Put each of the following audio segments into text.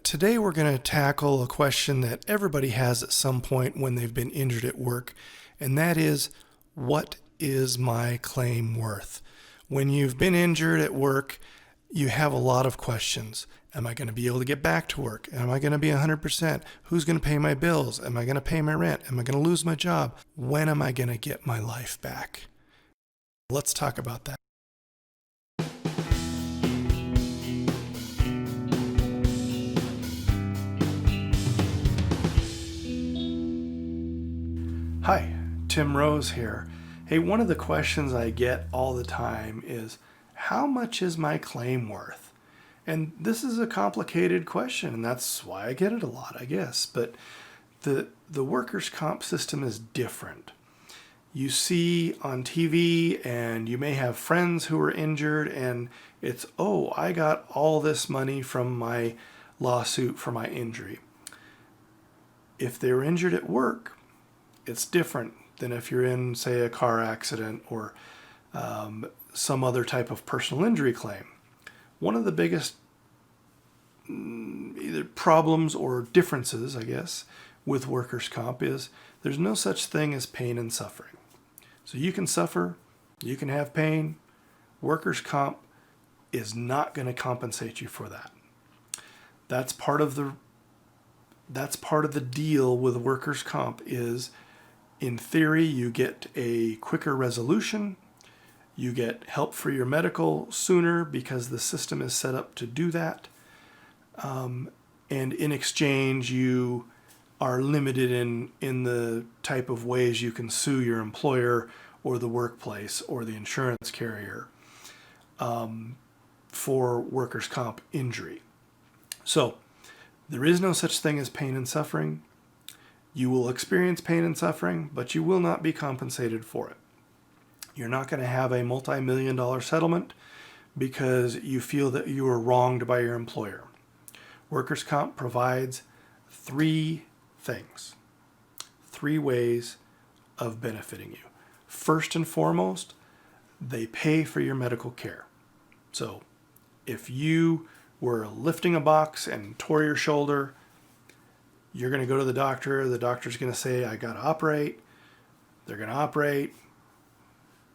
Today we're going to tackle a question that everybody has at some point when they've been injured at work, and that is, what is my claim worth? When you've been injured at work, you have a lot of questions. Am I going to be able to get back to work? Am I going to be 100%? Who's going to pay my bills? Am I going to pay my rent? Am I going to lose my job? When am I going to get my life back? Let's talk about that. Hi, Tim Rose here. Hey, one of the questions I get all the time is, how much is my claim worth? And this is a complicated question, and that's why I get it a lot, I guess. But the workers' comp system is different. You see on TV, and you may have friends who are injured, and it's, oh, I got all this money from my lawsuit for my injury. If they're injured at work, it's different than if you're in, say, a car accident or some other type of personal injury claim. One of the biggest either problems or differences, I guess, with workers' comp is there's no such thing as pain and suffering. So you can suffer, you can have pain. Workers' comp is not going to compensate you for that. That's part of the deal with workers' comp is, in theory, you get a quicker resolution. You get help for your medical sooner because the system is set up to do that. And in exchange, you are limited in the type of ways you can sue your employer or the workplace or the insurance carrier for workers' comp injury. So there is no such thing as pain and suffering. You will experience pain and suffering, but you will not be compensated for it. You're not going to have a multi-million-dollar settlement because you feel that you were wronged by your employer. Workers' comp provides three things, three ways of benefiting you. First and foremost, they pay for your medical care. So if you were lifting a box and tore your shoulder, you're going to go to the doctor. The doctor's going to say, I got to operate. They're going to operate.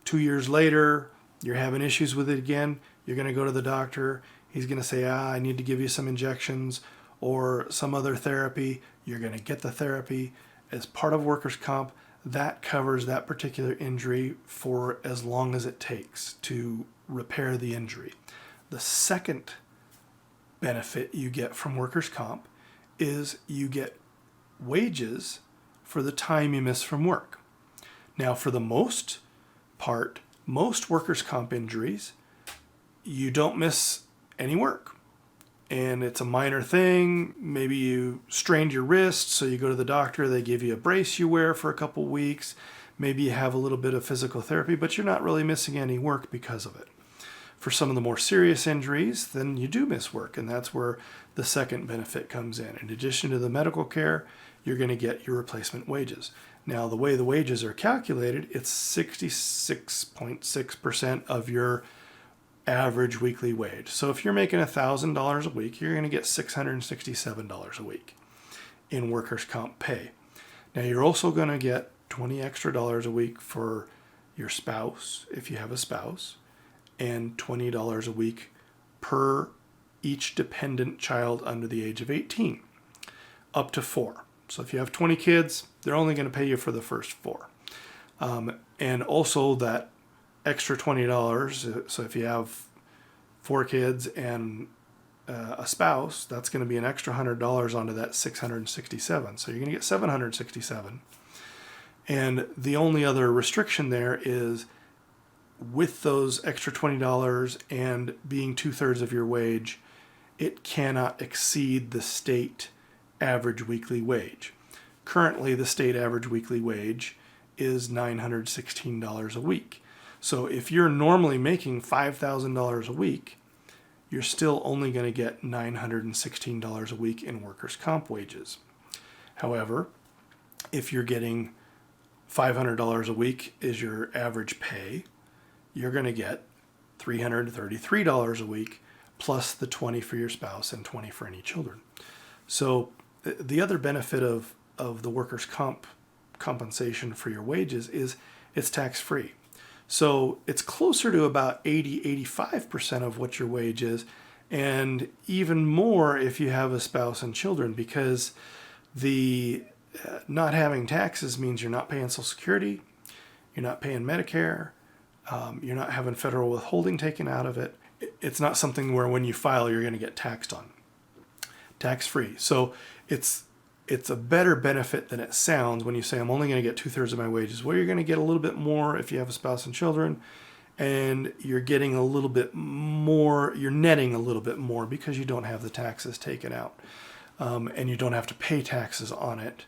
2 years later, you're having issues with it again. You're going to go to the doctor. He's going to say, I need to give you some injections or some other therapy. You're going to get the therapy. As part of workers' comp, that covers that particular injury for as long as it takes to repair the injury. The second benefit you get from workers' comp is you get wages for the time you miss from work. Now, for the most part, most workers' comp injuries, you don't miss any work. And it's a minor thing. Maybe you strained your wrist, so you go to the doctor, they give you a brace you wear for a couple weeks. Maybe you have a little bit of physical therapy, but you're not really missing any work because of it. For some of the more serious injuries, then you do miss work, and that's where the second benefit comes in. In addition to the medical care, you're going to get your replacement wages. Now, the way the wages are calculated, it's 66.6% of your average weekly wage. So if you're making $1,000 a week, you're going to get $667 a week in workers' comp pay. Now, you're also going to get $20 extra a week for your spouse, if you have a spouse, and $20 a week per each dependent child under the age of 18, up to 4. So if you have 20 kids, they're only going to pay you for the first 4. And also that extra $20, so if you have 4 kids and a spouse, that's going to be an extra $100 onto that $667. So you're going to get $767. And the only other restriction there is, with those extra $20 and being 2/3 of your wage, it cannot exceed the state average weekly wage. Currently, the state average weekly wage is $916 a week. So if you're normally making $5,000 a week, you're still only going to get $916 a week in workers' comp wages. However, if you're getting $500 a week is your average pay, you're going to get $333 a week plus the 20 for your spouse and 20 for any children. So the other benefit of the workers' compensation for your wages is it's tax-free. So it's closer to about 85% of what your wage is, and even more if you have a spouse and children, because the not having taxes means you're not paying Social Security, you're not paying Medicare, you're not having federal withholding taken out of it. It's not something where when you file you're going to get taxed on. Tax-free. So it's a better benefit than it sounds when you say I'm only going to get 2/3 of my wages. Well, you're going to get a little bit more if you have a spouse and children, and you're getting a little bit more, you're netting a little bit more because you don't have the taxes taken out, and you don't have to pay taxes on it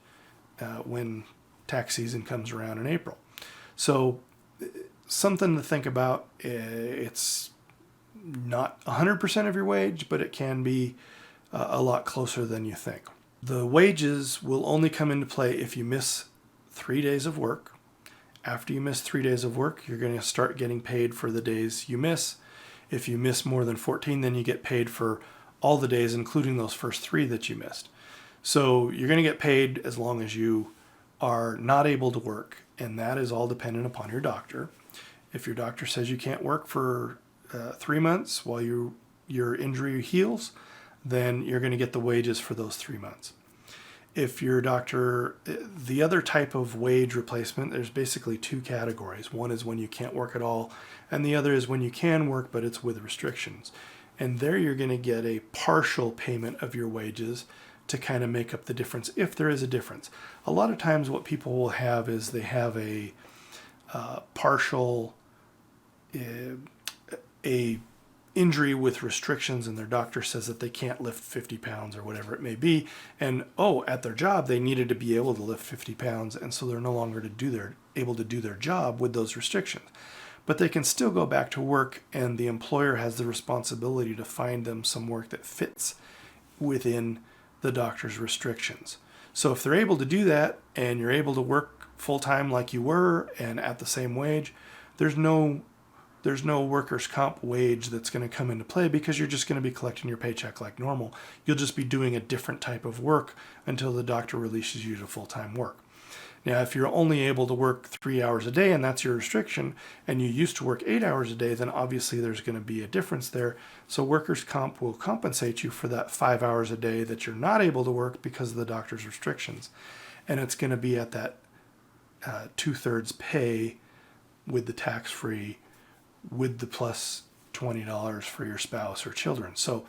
when tax season comes around in April. So something to think about. It's not 100% of your wage, but it can be a lot closer than you think. The wages will only come into play if you miss 3 days of work. After you miss 3 days of work, you're going to start getting paid for the days you miss. If you miss more than 14, then you get paid for all the days, including those first 3 that you missed. So you're going to get paid as long as you are not able to work, and that is all dependent upon your doctor. If your doctor says you can't work for 3 months while your injury heals, then you're going to get the wages for those 3 months. If your doctor, the other type of wage replacement, there's basically 2 categories. One is when you can't work at all, and the other is when you can work, but it's with restrictions. And there you're going to get a partial payment of your wages to kind of make up the difference, if there is a difference. A lot of times what people will have is they have a partial a injury with restrictions, and their doctor says that they can't lift 50 pounds or whatever it may be, and at their job they needed to be able to lift 50 pounds, and so they're no longer able to do their job with those restrictions. But they can still go back to work, and the employer has the responsibility to find them some work that fits within the doctor's restrictions. So if they're able to do that, and you're able to work full-time like you were and at the same wage, there's no workers' comp wage that's going to come into play, because you're just going to be collecting your paycheck like normal. You'll just be doing a different type of work until the doctor releases you to full-time work. Now, if you're only able to work 3 hours a day and that's your restriction, and you used to work 8 hours a day, then obviously there's going to be a difference there. So workers' comp will compensate you for that 5 hours a day that you're not able to work because of the doctor's restrictions. And it's going to be at that 2/3 pay with the tax-free, with the plus $20 for your spouse or children. So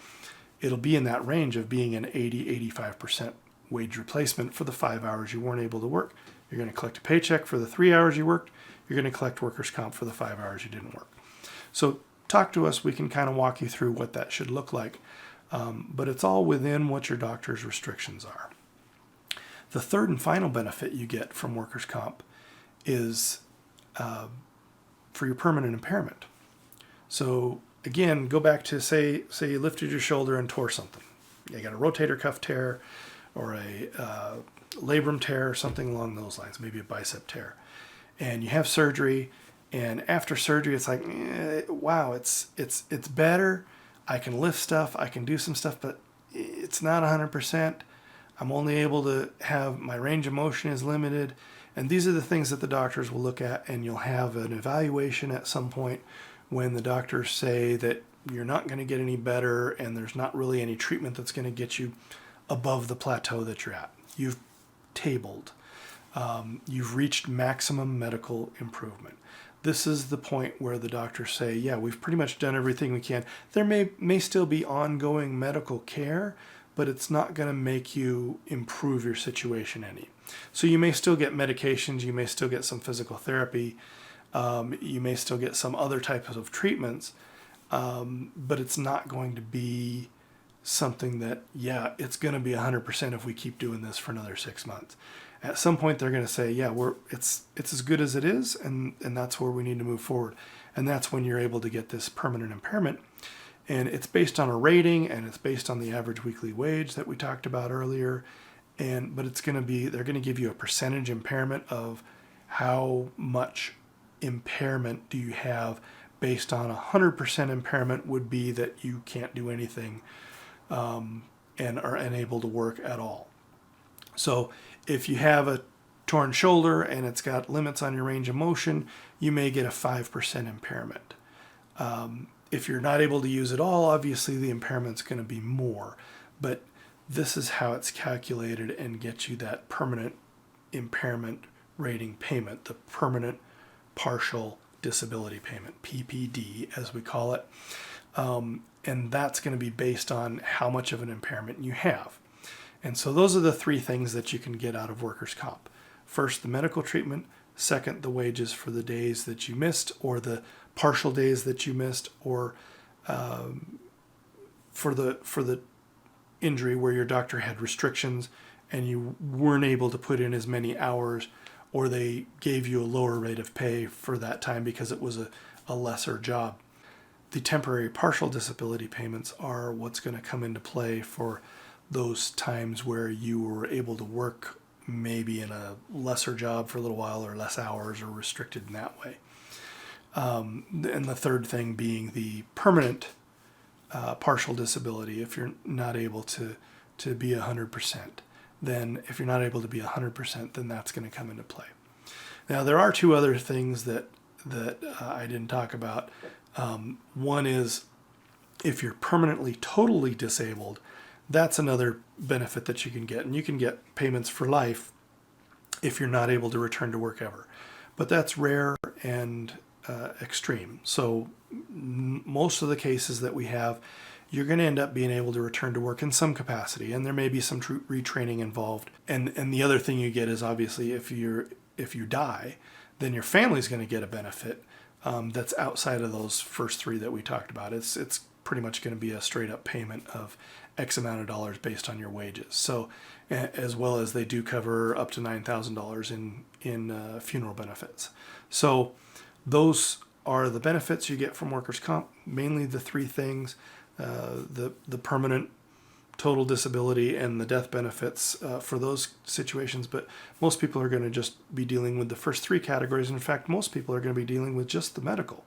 it'll be in that range of being an 80-85% wage replacement for the 5 hours you weren't able to work. You're going to collect a paycheck for the 3 hours you worked. You're going to collect workers' comp for the 5 hours you didn't work. So talk to us. We can kind of walk you through what that should look like. But it's all within what your doctor's restrictions are. The third and final benefit you get from workers' comp is for your permanent impairment. So again, go back to say you lifted your shoulder and tore something. You got a rotator cuff tear or a labrum tear or something along those lines, maybe a bicep tear. And you have surgery, and after surgery it's like, wow, it's better. I can lift stuff, I can do some stuff, but it's not 100%. I'm only able to have, my range of motion is limited. And these are the things that the doctors will look at, and you'll have an evaluation at some point when the doctors say that you're not going to get any better and there's not really any treatment that's going to get you above the plateau that you're at. You've tabled. You've reached maximum medical improvement. This is the point where the doctors say, yeah, we've pretty much done everything we can. There may still be ongoing medical care, but it's not going to make you improve your situation any. So you may still get medications, you may still get some physical therapy, you may still get some other types of treatments, but it's not going to be something that, yeah, it's going to be 100% if we keep doing this for another 6 months. At some point they're going to say, yeah, it's as good as it is, and that's where we need to move forward. And that's when you're able to get this permanent impairment. And it's based on a rating, and it's based on the average weekly wage that we talked about earlier. But it's going to be, they're going to give you a percentage impairment of how much impairment do you have based on 100% impairment would be that you can't do anything and are unable to work at all. So if you have a torn shoulder and it's got limits on your range of motion, you may get a 5% impairment. If you're not able to use it all, obviously the impairment's going to be more. But this is how it's calculated and gets you that permanent impairment rating payment, the permanent partial disability payment, PPD as we call it. And that's going to be based on how much of an impairment you have. And so those are the three things that you can get out of workers' comp. First, the medical treatment. Second, the wages for the days that you missed or the partial days that you missed, or for the injury where your doctor had restrictions and you weren't able to put in as many hours, or they gave you a lower rate of pay for that time because it was a lesser job. The temporary partial disability payments are what's going to come into play for those times where you were able to work maybe in a lesser job for a little while or less hours or restricted in that way. And the third thing being the permanent partial disability. If you're not able to be 100%, then if you're not able to be 100%, then that's going to come into play. Now, there are two other things that I didn't talk about. One is if you're permanently totally disabled, that's another benefit that you can get. And you can get payments for life if you're not able to return to work ever. But that's rare and extreme. So most of the cases that we have, you're going to end up being able to return to work in some capacity, and there may be some retraining involved. And the other thing you get is obviously if you die, then your family's going to get a benefit that's outside of those first three that we talked about. It's pretty much going to be a straight up payment of X amount of dollars based on your wages. So, as well as they do cover up to $9,000 in funeral benefits. So those are the benefits you get from workers' comp, mainly the three things, the permanent total disability and the death benefits for those situations. But most people are going to just be dealing with the first three categories. In fact, most people are going to be dealing with just the medical,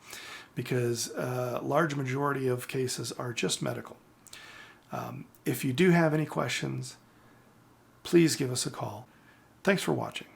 because a large majority of cases are just medical. If you do have any questions, please give us a call. Thanks for watching.